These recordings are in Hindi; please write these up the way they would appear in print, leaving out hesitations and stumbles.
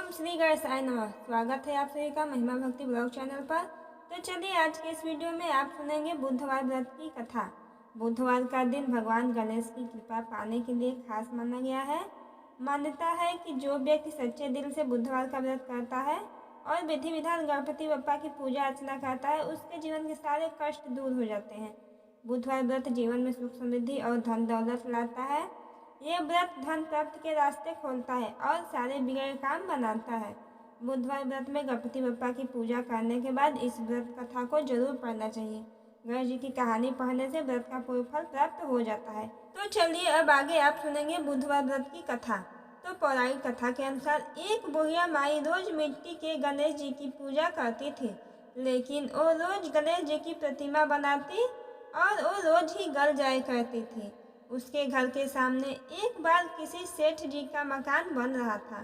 ओम श्री गणेशाय नमः। स्वागत है आप सभी का महिमा भक्ति ब्लॉग चैनल पर। तो चलिए आज के इस वीडियो में आप सुनेंगे बुधवार व्रत की कथा। बुधवार का दिन भगवान गणेश की कृपा पाने के लिए खास माना गया है। मान्यता है कि जो व्यक्ति सच्चे दिल से बुधवार का व्रत करता है और विधि विधान गणपति बप्पा की पूजा अर्चना करता है, उसके जीवन के सारे कष्ट दूर हो जाते हैं। बुधवार व्रत जीवन में सुख समृद्धि और धन दौलत लाता है। ये व्रत धन प्राप्ति के रास्ते खोलता है और सारे बिगड़े काम बनाता है। बुधवार व्रत में गणपति बप्पा की पूजा करने के बाद इस व्रत कथा को जरूर पढ़ना चाहिए। गणेश जी की कहानी पढ़ने से व्रत का पूर्ण फल प्राप्त हो जाता है। तो चलिए अब आगे आप सुनेंगे बुधवार व्रत की कथा। तो पौराणिक कथा के अनुसार एक बुढ़िया माई रोज मिट्टी के गणेश जी की पूजा करती थी, लेकिन वो रोज गणेश जी की प्रतिमा बनाती और वो रोज ही गल जाया करती थी। उसके घर के सामने एक बार किसी सेठ जी का मकान बन रहा था।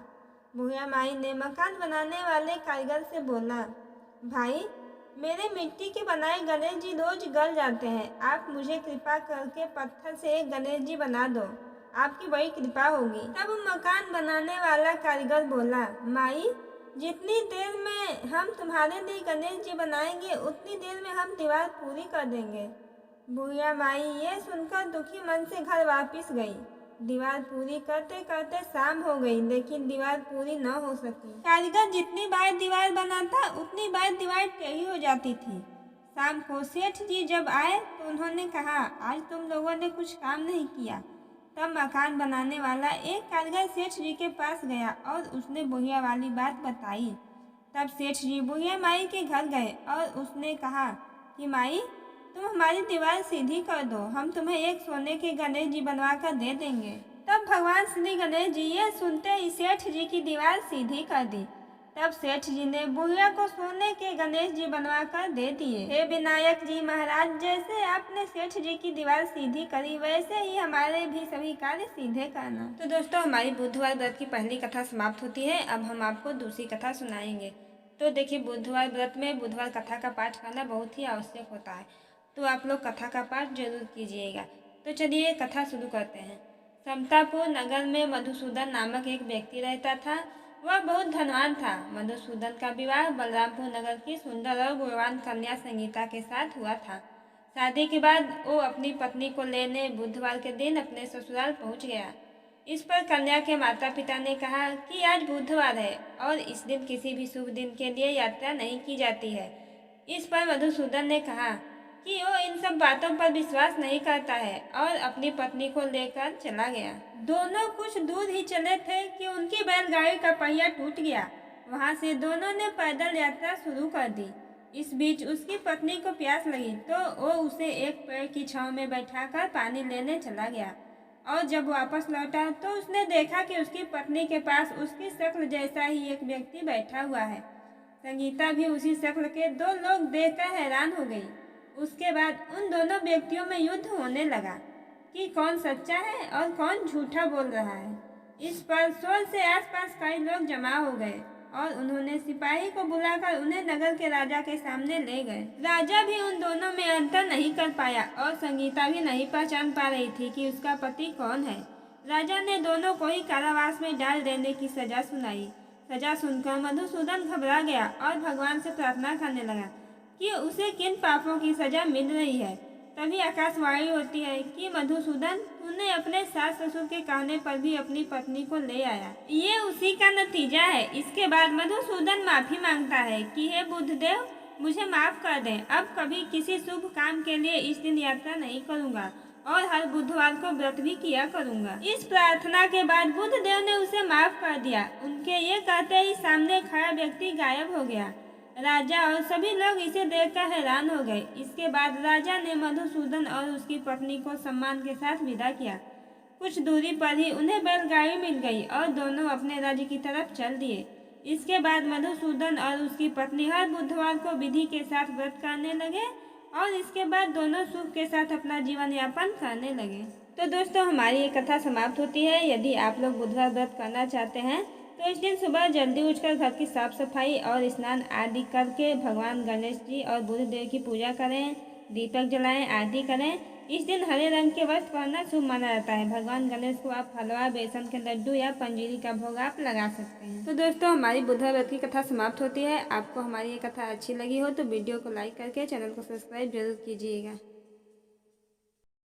बुढ़िया माई ने मकान बनाने वाले कारीगर से बोला, भाई मेरे मिट्टी के बनाए गणेश जी रोज गल जाते हैं, आप मुझे कृपा करके पत्थर से एक गणेश जी बना दो, आपकी बड़ी कृपा होगी। तब मकान बनाने वाला कारीगर बोला, माई जितनी देर में हम तुम्हारे लिए गणेश जी बनाएंगे उतनी देर में हम दीवार पूरी कर देंगे। बुढ़िया माई ये सुनकर दुखी मन से घर वापस गई। दीवार पूरी करते करते शाम हो गई, लेकिन दीवार पूरी न हो सकी। कारीगर जितनी बार दीवार बनाता उतनी बार दीवार टेढ़ी हो जाती थी। शाम को सेठ जी जब आए तो उन्होंने कहा, आज तुम लोगों ने कुछ काम नहीं किया। तब मकान बनाने वाला एक कारीगर सेठ जी के पास गया और उसने बुढ़िया वाली बात बताई। तब सेठ जी बुढ़िया माई के घर गए और उसने कहा कि माई तुम हमारी दीवार सीधी कर दो, हम तुम्हें एक सोने के गणेश जी बनवा कर दे देंगे। तब भगवान श्री गणेश जी ये सुनते ही सेठ जी की दीवार सीधी कर दी। तब सेठ जी ने बुढ़िया को सोने के गणेश जी बनवा कर दे दिए। हे विनायक जी महाराज, जैसे आपने सेठ जी की दीवार सीधी करी वैसे ही हमारे भी सभी कार्य सीधे करना। तो दोस्तों हमारी बुधवार व्रत की पहली कथा समाप्त होती है। अब हम आपको दूसरी कथा सुनाएंगे। तो देखिए बुधवार व्रत में बुधवार कथा का पाठ करना बहुत ही आवश्यक होता है, तो आप लोग कथा का पाठ जरूर कीजिएगा। तो चलिए कथा शुरू करते हैं। समतापुर नगर में मधुसूदन नामक एक व्यक्ति रहता था। वह बहुत धनवान था। मधुसूदन का विवाह बलरामपुर नगर की सुंदर और गुणवान कन्या संगीता के साथ हुआ था। शादी के बाद वो अपनी पत्नी को लेने बुधवार के दिन अपने ससुराल पहुंच गया। इस पर कन्या के माता पिता ने कहा कि आज बुधवार है और इस दिन किसी भी शुभ दिन के लिए यात्रा नहीं की जाती है। इस पर मधुसूदन ने कहा कि वो इन सब बातों पर विश्वास नहीं करता है और अपनी पत्नी को लेकर चला गया। दोनों कुछ दूर ही चले थे कि उनकी बैलगाड़ी का पहिया टूट गया। वहां से दोनों ने पैदल यात्रा शुरू कर दी। इस बीच उसकी पत्नी को प्यास लगी तो वो उसे एक पेड़ की छांव में बैठाकर पानी लेने चला गया और जब वापस लौटा तो उसने देखा कि उसकी पत्नी के पास उसकी शक्ल जैसा ही एक व्यक्ति बैठा हुआ है। संगीता भी उसी शक्ल के दो लोग देखकर हैरान हो गई। उसके बाद उन दोनों व्यक्तियों में युद्ध होने लगा कि कौन सच्चा है और कौन झूठा बोल रहा है। इस पर शोर से आसपास कई लोग जमा हो गए और उन्होंने सिपाही को बुलाकर उन्हें नगर के राजा के सामने ले गए। राजा भी उन दोनों में अंतर नहीं कर पाया और संगीता भी नहीं पहचान पा रही थी कि उसका पति कौन है। राजा ने दोनों को ही कारावास में डाल देने की सजा सुनाई। सजा सुनकर मधुसूदन घबरा गया और भगवान से प्रार्थना करने लगा कि उसे किन पापों की सजा मिल रही है। तभी आकाशवाणी होती है कि मधुसूदन तूने अपने सास ससुर के कहने पर भी अपनी पत्नी को ले आया, ये उसी का नतीजा है। इसके बाद मधुसूदन माफी मांगता है कि हे बुद्धदेव मुझे माफ कर दें, अब कभी किसी शुभ काम के लिए इस दिन यात्रा नहीं करूँगा और हर बुधवार को व्रत भी किया करूँगा। इस प्रार्थना के बाद बुद्धदेव ने उसे माफ कर दिया। उनके ये कहते ही सामने खड़ा व्यक्ति गायब हो गया। राजा और सभी लोग इसे देखकर हैरान हो गए। इसके बाद राजा ने मधुसूदन और उसकी पत्नी को सम्मान के साथ विदा किया। कुछ दूरी पर ही उन्हें बैलगाड़ी मिल गई और दोनों अपने राज्य की तरफ चल दिए। इसके बाद मधुसूदन और उसकी पत्नी हर बुधवार को विधि के साथ व्रत करने लगे और इसके बाद दोनों सुख के साथ अपना जीवन यापन करने लगे। तो दोस्तों हमारी ये कथा समाप्त होती है। यदि आप लोग बुधवार व्रत करना चाहते हैं तो इस दिन सुबह जल्दी उठकर घर की साफ सफाई और स्नान आदि करके भगवान गणेश जी और बुधदेव की पूजा करें, दीपक जलाएं, आरती करें। इस दिन हरे रंग के वस्त्र पहनना शुभ माना जाता है। भगवान गणेश को आप हलवा, बेसन के लड्डू या पंजीरी का भोग आप लगा सकते हैं। तो दोस्तों, हमारी बुधवार व्रत की कथा समाप्त होती है। आपको हमारी ये कथा अच्छी लगी हो तो वीडियो को लाइक करके चैनल को सब्सक्राइब जरूर कीजिएगा।